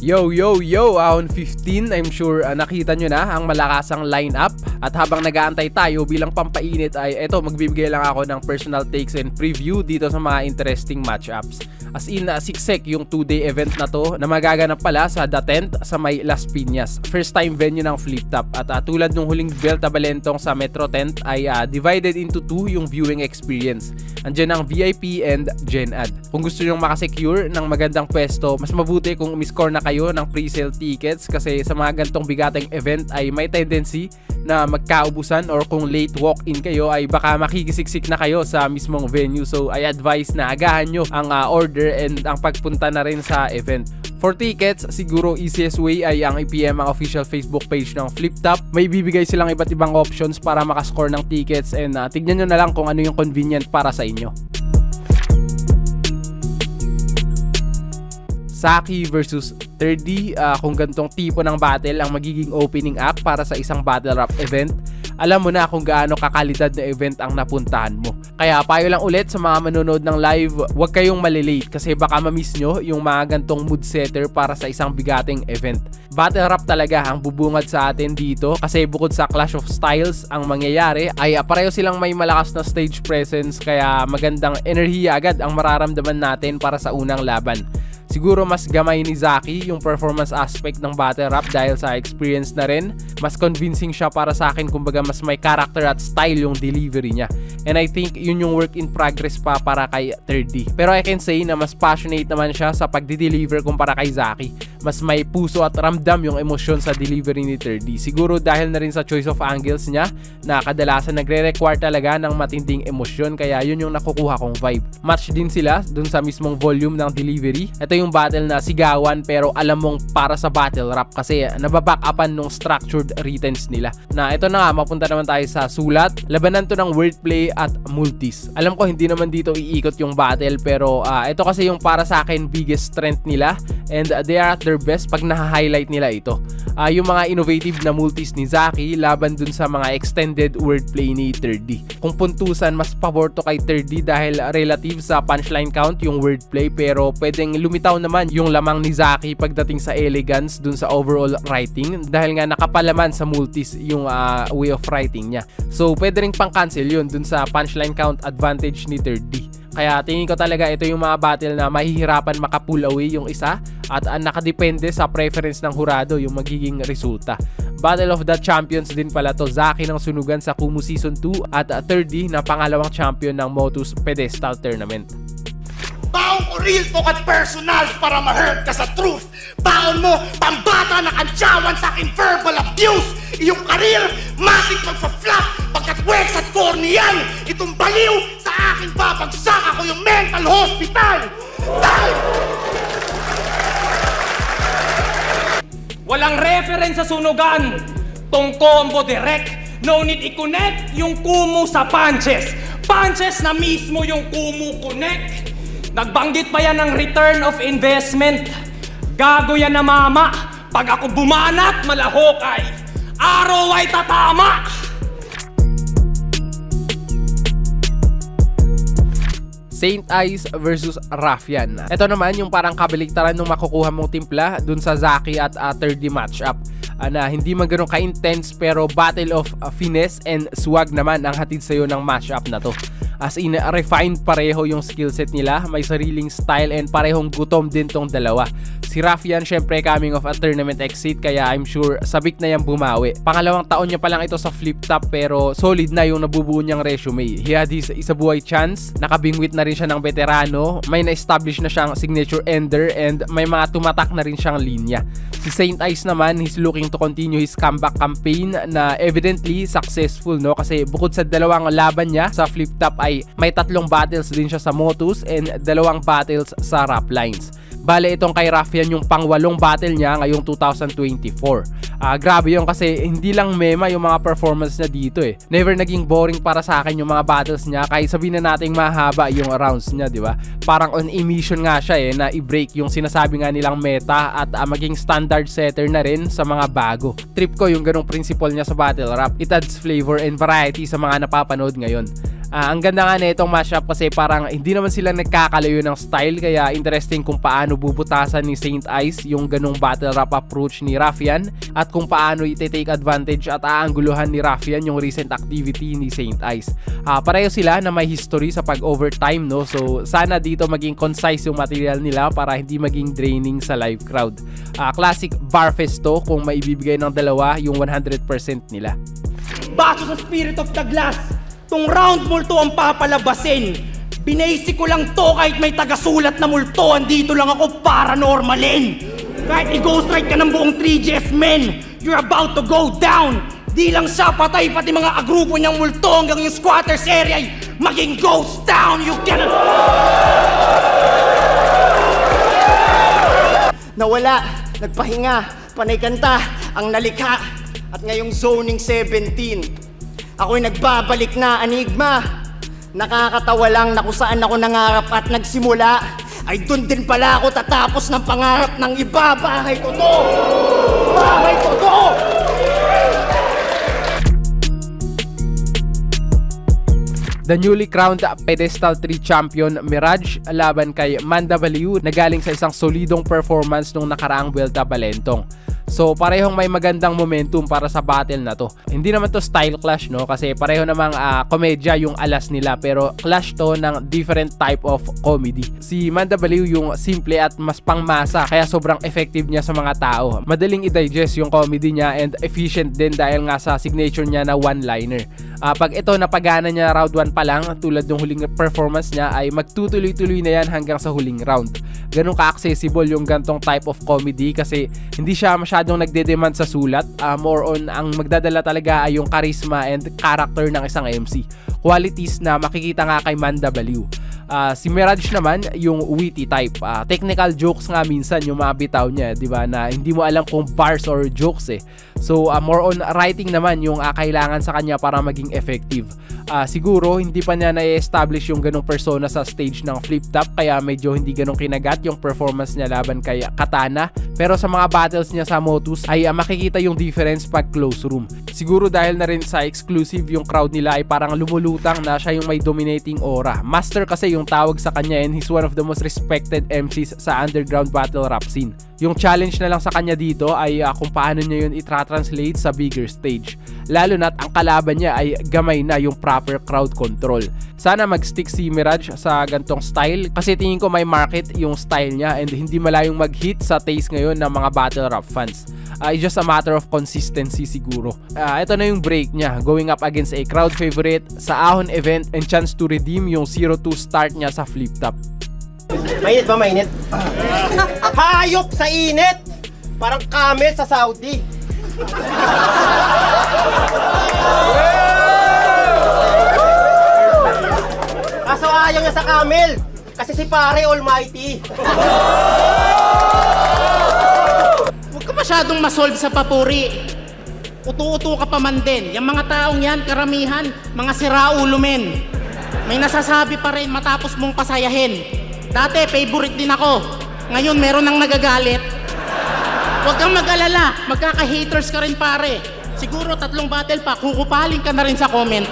Yo, Ahon 15, I'm sure nakita nyo na ang malakasang lineup. At habang nag-aantay tayo bilang pampainit ay eto, magbibigay lang ako ng personal takes and preview dito sa mga interesting matchups. As in, siksek yung 2-day event na to na magaganap pala sa The Tent sa may Las Piñas. First time venue ng Flip Top at tulad ng huling Belta Balentong sa Metro Tent ay divided into 2 yung viewing experience. Andiyan ang VIP and Gen Ad. Kung gusto nyo makasecure ng magandang pwesto, mas mabuti kung umiscore na kayo ng pre-sale tickets kasi sa mga gantong bigateng event ay may tendency na magkaubusan or kung late walk-in kayo ay baka makikisiksik na kayo sa mismong venue. So I advise na agahan nyo ang order and ang pagpunta na rin sa event. For tickets, siguro easiest way ay ang i-PM ang official Facebook page ng Flip Top. May bibigay silang iba't ibang options para makascore ng tickets and tignan nyo na lang kung ano yung convenient para sa inyo. Zaki versus 3D, kung gantong tipo ng battle ang magiging opening act para sa isang battle rap event, alam mo na kung gaano kakalidad na event ang napuntahan mo. Kaya payo lang ulit sa mga manonood ng live, huwag kayong malilate kasi baka ma-miss nyo yung mga gantong mood setter para sa isang bigating event. Battle rap talaga ang bubungad sa atin dito kasi bukod sa clash of styles ang mangyayari ay pareho silang may malakas na stage presence kaya magandang enerhiya agad ang mararamdaman natin para sa unang laban. Siguro mas gamay ni Zaki yung performance aspect ng battle rap dahil sa experience na rin. Mas convincing siya para sa akin, kumbaga mas may character at style yung delivery niya. And I think yun yung work in progress pa para kay 3D. Pero I can say na mas passionate naman siya sa pagdi-deliver kumpara kay Zaki. Mas may puso at ramdam yung emosyon sa delivery ni 3D. Siguro dahil na rin sa choice of angles niya na kadalasan nagre-require talaga ng matinding emosyon kaya yun yung nakukuha kong vibe. Match din sila dun sa mismong volume ng delivery. Ito yung battle na sigawan pero alam mong para sa battle rap kasi nababack-upan nung structured writtens nila. Na ito na nga, mapunta naman tayo sa sulat. Labanan to ng wordplay at multis. Alam ko hindi naman dito iikot yung battle pero ito kasi yung para sa akin biggest strength nila and they are at their best pag na-highlight nila ito. Yung mga innovative na multis ni Zaki laban dun sa mga extended wordplay ni 3D. Kung puntusan, mas pabor to kay 3D dahil relative sa punchline count yung wordplay pero pwedeng lumitaw naman yung lamang ni Zaki pagdating sa elegance dun sa overall writing dahil nga nakapalaman sa multis yung way of writing niya. So pwede rin pang cancel yun dun sa punchline count advantage ni 3D. Kaya tingin ko talaga ito yung mga battle na mahihirapan maka-pull away yung isa at nakadepende sa preference ng hurado yung magiging resulta. Battle of the Champions din pala to. Zaki ng sunugan sa Kumu Season 2 at 3D na pangalawang champion ng Motus Pedestal Tournament. Baon ko real talk at personal para ma-hurt ka sa truth. Baon mo, pambata na kantsawan sa aking verbal abuse. Iyong karir, matik magpa-flop pagkat wex at corny yan. Itong baliw sa akin babagsak ako yung mental hospital. Dahil walang reference sa sunugan. Tong combo direct. No need i-connect yung Kumu sa punches. Punches na mismo yung Kumu connect. Nagbanggit pa yan ng return of investment. Gago yan na mama. Pag ako bumanat, malahokay. Araw ay tatama. Saint Ice versus Raffian. Ito naman yung parang kabaliktaran nung makukuha mong timpla dun sa Zaki at 3D matchup. Na hindi man ganun ka-intense pero battle of finesse and swag naman ang hatid sa'yo ng matchup na to. As in, refined pareho yung skillset nila, may sariling style and parehong gutom din tong dalawa. Si Raffian syempre coming off a tournament exit kaya I'm sure sabik na yung bumawi. Pangalawang taon niya pa lang ito sa Flip Top pero solid na yung nabubuo niyang resume. He had his isabuhay chance, nakabingwit na rin siya ng veterano, may na-establish na siyang signature ender and may mga tumatak na rin siyang linya. Si Saint Ice naman, he's looking to continue his comeback campaign na evidently successful, no? Kasi bukod sa dalawang laban niya sa Flip Top ay may 3 battles din siya sa Motus and 2 battles sa Rap Lines. Bale itong kay Raffian yung pang-8 battle niya ngayong 2024. Grabe yun kasi hindi lang mema yung mga performance niya dito eh. Never naging boring para sa akin yung mga battles niya kahit sabihin na nating mahaba yung rounds niya, di ba? Parang on a mission nga siya eh na i-break yung sinasabi nga nilang meta at maging standard setter na rin sa mga bago. Trip ko yung ganong principle niya sa battle rap. It adds flavor and variety sa mga napapanood ngayon. Ang ganda nga na itong matchup kasi parang hindi naman sila nagkakalayo ng style, kaya interesting kung paano bubutasan ni Saint Ice yung ganung battle rap approach ni Raffian at kung paano iti-take advantage at aanguluhan ni Raffian yung recent activity ni Saint Ice. Pareho sila na may history sa pag-overtime, no? So sana dito maging concise yung material nila para hindi maging draining sa live crowd. Classic Barfest to kung maibibigay ng dalawa yung 100% nila. Baso sa Spirit of the Glass, tong round multo ang papalabasin. Binasic ko lang to kahit may tagasulat na multo. Andito lang ako para normalin. Kahit i-ghost ride ka ng buong 3GS men, you're about to go down. Di lang siya patay, pati mga agrupo niyang multo hanggang yung squatters area ay maging ghost town. You get it? Nawala, nagpahinga, panay kanta, ang nalikha. At ngayong zoning 17, ako'y nagbabalik na, Enigma. Nakakatawa lang na kung saan ako nangarap at nagsimula, ay dun din pala ako tatapos ng pangarap ng iba. Bahay ko to! Bahay ko to! The newly crowned Pedestal 3 champion Mirage laban kay Manda Baliu na galing sa isang solidong performance nung nakaraang Vuelta Balentong. So parehong may magandang momentum para sa battle na to. Hindi naman to style clash, no, kasi pareho namang komedya yung alas nila, pero clash to ng different type of comedy. Si Manda Baliu yung simple at mas pangmasa, kaya sobrang effective niya sa mga tao. Madaling i-digest yung comedy niya and efficient din dahil nga sa signature niya na one-liner. Pag ito napagana niya round 1 pa lang, tulad ng huling performance niya, ay magtutuloy-tuloy na yan hanggang sa huling round. Ganun ka-accessible yung gantong type of comedy kasi hindi siya masyadong nagde-demand sa sulat. More on ang magdadala talaga ay yung charisma and character ng isang MC. Qualities na makikita nga kay Manda Baliu. Si Mirage naman yung witty type. Technical jokes nga minsan yung mga bitaw niya, di ba, na hindi mo alam kung bars or jokes eh. So more on writing naman yung kailangan sa kanya para maging effective. Siguro hindi pa niya na-establish yung ganong persona sa stage ng Flip Top, kaya medyo hindi ganong kinagat yung performance niya laban kay Katana. Pero sa mga battles niya sa Motus ay makikita yung difference pag close room. Siguro dahil na rin sa exclusive yung crowd nila ay parang lumulutang na siya yung may dominating aura. Master kasi yung tawag sa kanya and he's one of the most respected MCs sa underground battle rap scene. Yung challenge na lang sa kanya dito ay kung paano niya yun i-translate sa bigger stage. Lalo na't ang kalaban niya ay gamay na yung proper crowd control. Sana mag-stick si Mirage sa gantong style kasi tingin ko may market yung style niya and hindi malayong mag-hit sa taste ngayon ng mga battle rap fans. It's just a matter of consistency siguro. Ito na yung break niya, going up against a crowd favorite sa Ahon event and chance to redeem yung 0-2 start niya sa Flip Top. Mainit ba, mainit? Hayop sa init! Parang camel sa Saudi. Kaso ayaw niya sa camel kasi si pare almighty. Huwag ka masyadong masolve sa papuri. Utu-utu ka pa man din. Yung mga taong yan, karamihan, mga siraulo men. May nasasabi pa rin matapos mong pasayahin. Dati, favorite din ako. Ngayon, meron nang nagagalit. Huwag kang mag-alala. Magkaka-haters ka rin, pare. Siguro 3 battle pa, kukupaling ka na rin sa comment.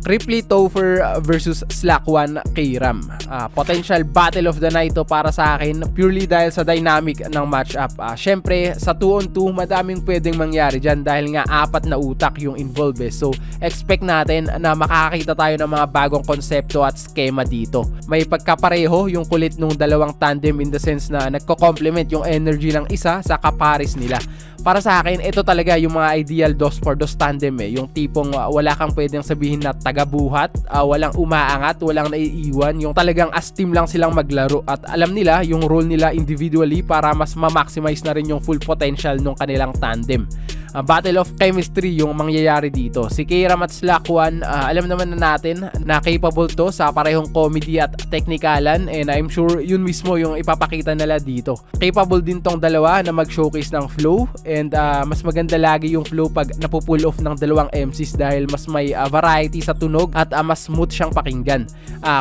Ripley Topher versus Slack 1 K-Ram. Potential battle of the night to para sa akin purely dahil sa dynamic ng matchup. Syempre sa 2-on-2 madaming pwedeng mangyari dyan dahil nga 4 na utak yung involved eh. So expect natin na makakita tayo ng mga bagong konsepto at schema dito. May pagkapareho yung kulit nung dalawang tandem in the sense na nagko-complement yung energy ng isa sa kapares nila. Para sa akin, ito talaga yung mga ideal 2-for-2 tandem eh. Yung tipong wala kang pwedeng sabihin na tagabuhat, walang umaangat, walang naiiwan. Yung talagang as team lang silang maglaro at alam nila yung role nila individually para mas ma-maximize na rin yung full potential ng kanilang tandem. Battle of chemistry yung mangyayari dito. Si Kairam at Slack1, alam naman na natin na capable to sa parehong comedy at technicalan, and I'm sure yun mismo yung ipapakita nila dito. Capable din tong dalawa na mag-showcase ng flow, and mas maganda lagi yung flow pag napupull off ng dalawang MCs dahil mas may variety sa tunog at mas smooth siyang pakinggan.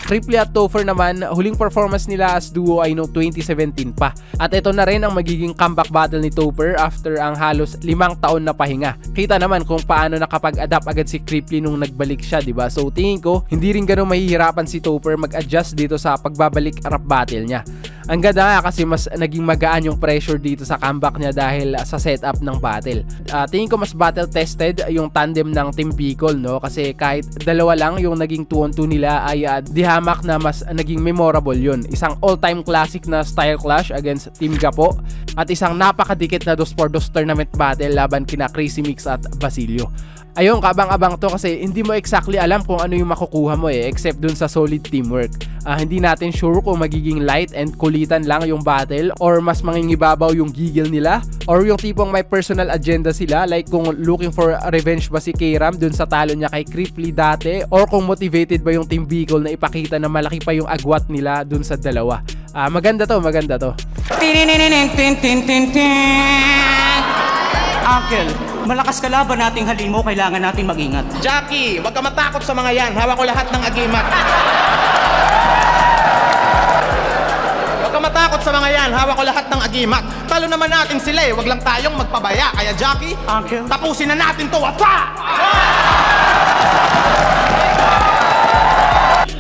Cripply at Topher naman, huling performance nila as duo ay noong 2017 pa. At ito na rin ang magiging comeback battle ni Topher after ang halos 5 taon na pahinga. Kita naman kung paano nakapag-adapt agad si Cripply nung nagbalik siya, diba? So tingin ko, hindi rin ganun mahihirapan si Topher mag-adjust dito sa pagbabalik rap battle niya. Ang ganda nga kasi mas naging magaan yung pressure dito sa comeback niya dahil sa setup ng battle. Tingin ko mas battle tested yung tandem ng Team Bicol, no? Kasi kahit dalawa lang yung naging 2-on-2 nila ay dihamak na mas naging memorable yun. Isang all-time classic na style clash against Team Gapo at isang napakadikit na 2-for-2 tournament battle laban kina Crazy Mix at Basilio. Ayun, kabang-abang to kasi hindi mo exactly alam kung ano yung makukuha mo except dun sa solid teamwork. Hindi natin sure kung magiging light and kulitan lang yung battle or mas mangingibabaw yung gigil nila or yung tipong may personal agenda sila, like kung looking for revenge ba si Kairam dun sa talo niya kay Cripply dati or kung motivated ba yung Team Bicol na ipakita na malaki pa yung agwat nila dun sa dalawa. Maganda to. Uncle, malakas kalaban nating halimo, kailangan nating mag-ingat. Jackie, wag ka matakot sa mga yan. Hawak ko lahat ng agimat. Wag ka matakot sa mga yan. Hawak ko lahat ng agimat. Talo naman natin sila wag lang tayong magpabaya. Kaya Jackie, Uncle, tapusin na natin to. Wapa!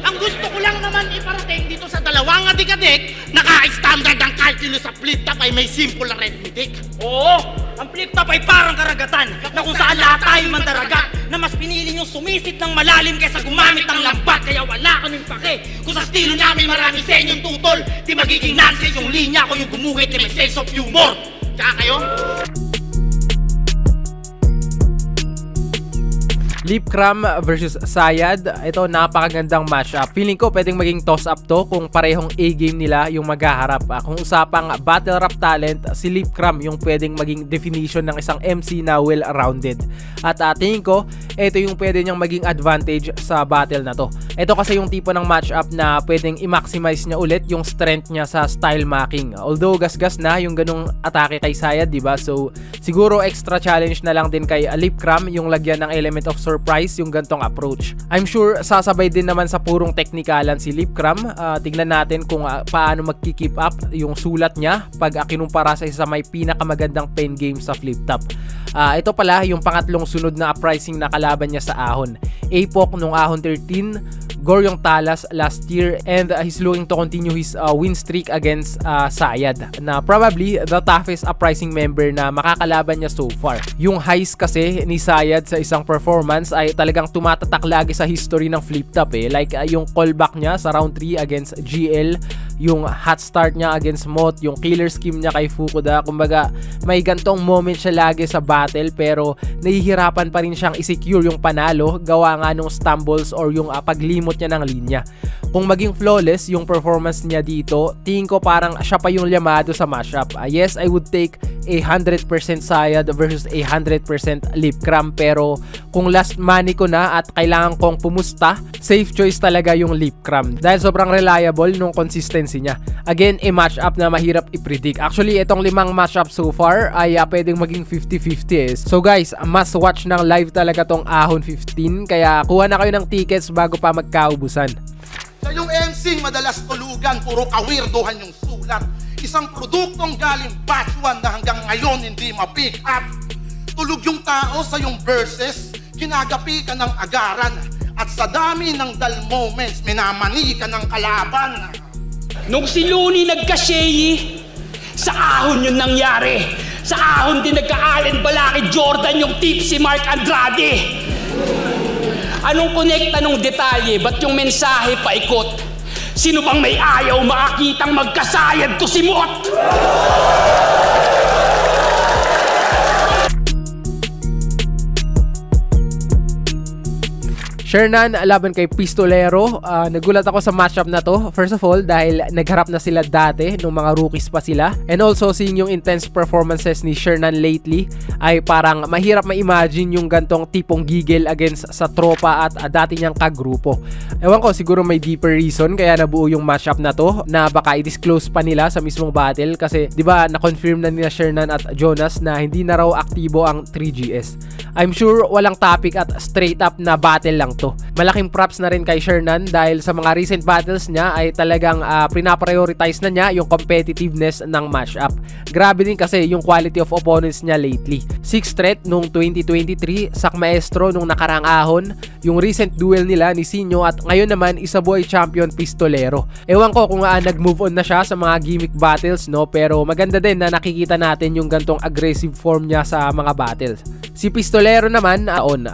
Ang gusto ko lang naman iparating dito sa dalawang adik-adik, naka-standard ang calculus sa flip-top ay may simple arithmetic. oo, ang flip-top ay parang karagatan na kung saan lahat tayo mandaragat na mas pinili niyong sumisit ng malalim kaysa gumamit ng lambat. Kaya wala kaming pake kung sa estilo namin marami sa inyong tutol. Di magiging nonsense yung linya ko yung gumuhit na may sense of humor. Tsaka kayo? Lipcram versus Sayad. Ito, napakagandang matchup. Feeling ko pwedeng maging toss-up to kung parehong A-game nila yung maghaharap. Kung usapang battle rap talent, si Lipcram yung pwedeng maging definition ng isang MC na well-rounded. At tingin ko, ito yung pwede niyang maging advantage sa battle na to. Ito kasi yung tipo ng matchup na pwedeng i-maximize niya ulit yung strength niya sa style macking. Although gasgas na yung ganung atake kay Sayad, diba? So siguro extra challenge na lang din kay Lipcram yung lagyan ng element of surprise yung gantong approach. I'm sure sasabay din naman sa purong teknikalan si Lipcram. Tignan natin kung paano magki-keep up yung sulat niya pag kinumpara sa isa may pinakamagandang pen game sa flip top. Ito pala yung pangatlong sunod na uprising na kalaban niya sa Ahon. Apoc nung Ahon 13, Gore yung Talas last year, and he's looking to continue his win streak against Sayad, na probably the toughest uprising member na makakalaban niya so far. Yung highs kasi ni Sayad sa isang performance ay talagang tumatatak lagi sa history ng flip top like yung callback niya sa round 3 against GL, yung hot start niya against Mot, yung killer scheme niya kay Fukuda. Kumbaga may gantong moment siya lagi sa battle pero nahihirapan pa rin siyang i-secure yung panalo gawa nga nung stumbles or yung paglimot niya ng linya. Kung maging flawless yung performance niya dito, tingin ko parang siya pa yung llamado sa mashup. Yes, I would take 100% Sayad versus 100% Lipcram, pero kung last money ko na at kailangan kong pumusta, safe choice talaga yung Lipcram dahil sobrang reliable nung consistency niya. Again, a matchup na mahirap i-predict. Actually, itong 5 matchup so far ay pwedeng maging 50-50 So guys, must watch ng live talaga tong Ahon 15, kaya kuha na kayo ng tickets bago pa magkaubusan. Sa yung MC, madalas tulugan, puro kawirdohan yung sulat. Isang produktong galing batch 1 na hanggang ngayon hindi ma-pick up. Tulog yung tao sa yung verses, ginagapi ka ng agaran. At sa dami ng dull moments, minamani ka ng kalaban. Nung si Looney nagka-Shea, sa Ahon yun nangyari. Sa Ahon din nagka-Allen Balaki Jordan yung tip si Mark Andrade. Anong konekta nung detalye? Ba't yung mensahe paikot? Sino bang may ayaw makakitang magkasayad to si Mot? Shernan laban kay Pistolero. Nagulat ako sa matchup na to. First of all, dahil nagharap na sila dati nung mga rookies pa sila. And also seeing yung intense performances ni Shernan lately. ay parang mahirap ma-imagine yung gantong tipong gigil against sa tropa at dati niyang kagrupo. Ewan ko, siguro may deeper reason kaya nabuo yung matchup na to na baka i-disclose pa nila sa mismong battle kasi 'di ba na-confirm na nila Shernan at Jonas na hindi na raw aktibo ang 3GS. I'm sure walang topic at straight up na battle lang to. Malaking props na rin kay Shernan dahil sa mga recent battles niya ay talagang pinaprioritize na niya yung competitiveness ng matchup. Grabe din kasi yung quality of opponents niya lately. 6th threat nung 2023, Sak Maestro nung nakarang ahon, yung recent duel nila ni Sinyo at ngayon naman Isabuhay champion Pistolero. Ewan ko kung nag-move on na siya sa mga gimmick battles, no, pero maganda din na nakikita natin yung gantong aggressive form niya sa mga battles. Si Pistolero naman,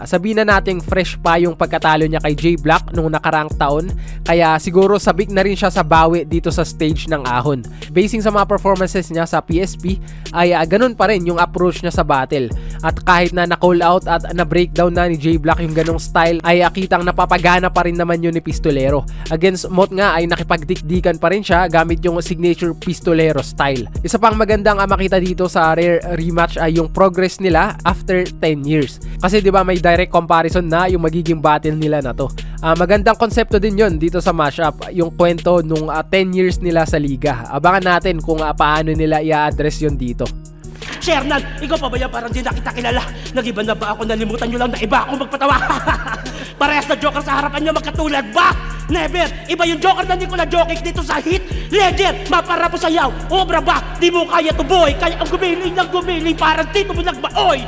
sabihin na nating fresh pa yung pagkatalo niya kay J Black nung nakarang taon, kaya siguro sabik na rin siya sa bawi dito sa stage ng ahon. Basing sa mga performances niya sa PSP, ay ganun pa rin yung approach niya sa battle. At kahit na na-call out at na-breakdown na ni J Black yung ganong style, ay kitang napapagana pa rin naman yun ni Pistolero. Against Moth nga ay nakipagdikdikan pa rin siya gamit yung signature Pistolero style. Isa pang magandang makita dito sa rare rematch ay yung progress nila after 10 years. Kasi 'di ba may direct comparison na yung magiging battle nila na to. Magandang konsepto din yon dito sa mashup, yung kwento nung 10 years nila sa liga. Abangan natin kung paano nila i-address yon dito. Shernan, ikaw pa ba yan? Parang di na kita kilala. Nag-iba na ba ako? Nalimutan nyo lang na iba akong magpatawa. Parehas na joker sa harapan nyo, magkatulad ba? Never! Iba yung joker na Nicola Jokic dito sa hit. Ledger, mapara po sayaw. Obra ba? Di mo kaya to boy. Kaya ang gumiling ng gumiling, parang dito mo nagbaoy.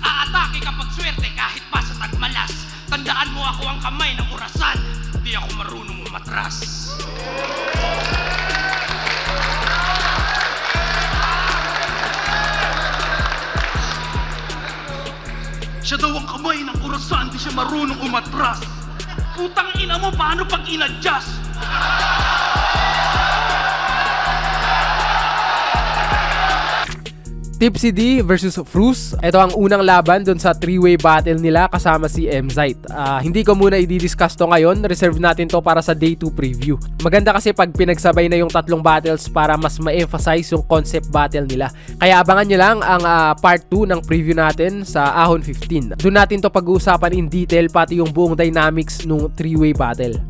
Aatake kapag swerte kahit pa sa tagmalas. Tandaan mo ako ang kamay ng orasan. Di ako marunong umatras. Siya daw ang kamay ng orasan, di siya marunong umatras. Putang ina mo, paano pag in-adjust? Tipsy D versus Fruz. Ito ang unang laban dun sa 3-way battle nila kasama si Mzite. Hindi ko muna i-discuss to ngayon. Reserve natin to para sa day 2 preview. Maganda kasi pag pinagsabay na yung tatlong battles para mas ma-emphasize yung concept battle nila. Kaya abangan nyo lang ang part 2 ng preview natin sa Ahon 15. Doon natin to pag-uusapan in detail pati yung buong dynamics nung 3-way battle.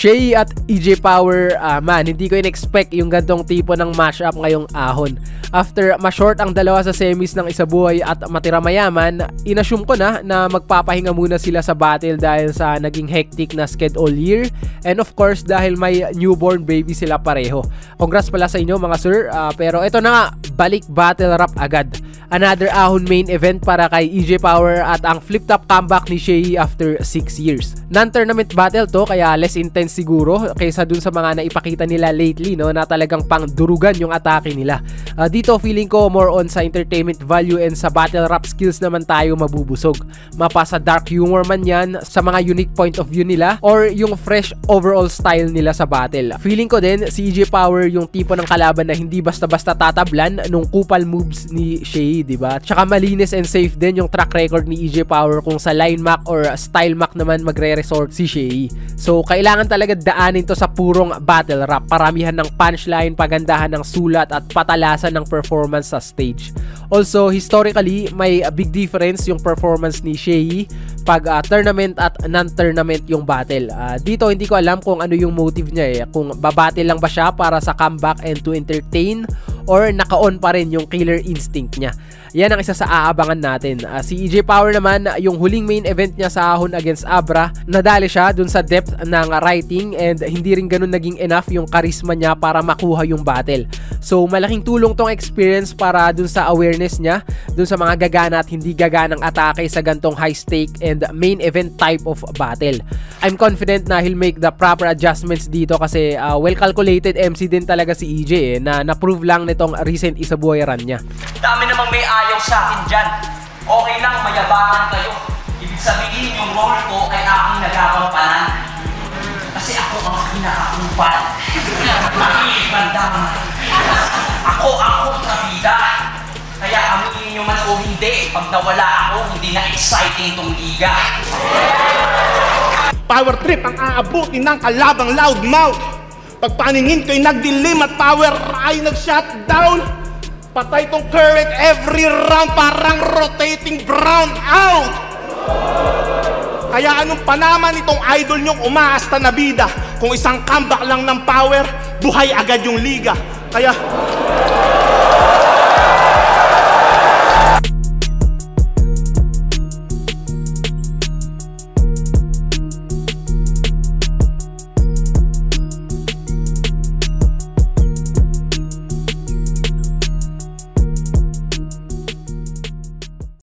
Shay at EJ Power, man, hindi ko in-expect yung gantong tipo ng mashup ngayong ahon. After ma-short ang dalawa sa semis ng Isabuhay at matira mayaman, inassume ko na magpapahinga muna sila sa battle dahil sa naging hectic na schedule year. And of course, dahil may newborn baby sila pareho. Congrats pala sa inyo mga sir, pero ito na nga, balik battle rap agad. Another ahon main event para kay EJ Power at ang flip-top comeback ni Shay after 6 years. Non-tournament battle to kaya less intense siguro kaysa dun sa mga naipakita nila lately, no, na talagang pang durugan yung atake nila. Dito feeling ko more on sa entertainment value and sa battle rap skills naman tayo mabubusog. Mapa sa dark humor man yan, sa mga unique point of view nila, or yung fresh overall style nila sa battle. Feeling ko din si EJ Power yung tipo ng kalaban na hindi basta-basta tatablan nung kupal moves ni Shay, diba? Tsaka malinis and safe din yung track record ni EJ Power kung sa line mac or style mac naman magre-resort si Shay. So kailangan talaga daanin to sa purong battle rap. Paramihan ng punchline, pagandahan ng sulat at patalasan ng performance sa stage. Also, historically, may a big difference yung performance ni Shay pag tournament at non-tournament yung battle. Dito hindi ko alam kung ano yung motive niya kung babattle lang ba siya para sa comeback and to entertain or naka-on pa rin yung killer instinct niya. Yan ang isa sa aabangan natin. Si EJ Power naman, yung huling main event niya sa ahon against Abra, nadali siya dun sa depth ng writing and hindi rin ganun naging enough yung charisma niya para makuha yung battle. So malaking tulong tong experience para dun sa awareness niya, dun sa mga gagana at hindi gaganang atake sa gantong high stake and main event type of battle. I'm confident na he'll make the proper adjustments dito kasi well calculated MC din talaga si EJ na na-prove lang nitong recent Isabuhay run niya. Dami namang may ayaw sa akin dyan. Okay lang, mayabangan kayo. Ibig sabihin yung role ko ay aking nagkakampanan. Kasi ako ang kinakakumpal. Nakikipandama. Ako ang kabida. Kaya aminin nyo man o hindi, pag nawala ako, hindi na exciting itong liga. Power trip ang aabutin ng kalabang loudmouth. Pagpaningin ko'y nagdilim at power ay nag-shutdown. Patay tong current every round, parang rotating brown out. Kaya anong panaman itong idol nyong umaasta na bida? Kung isang comeback lang ng power, buhay agad yung liga. Kaya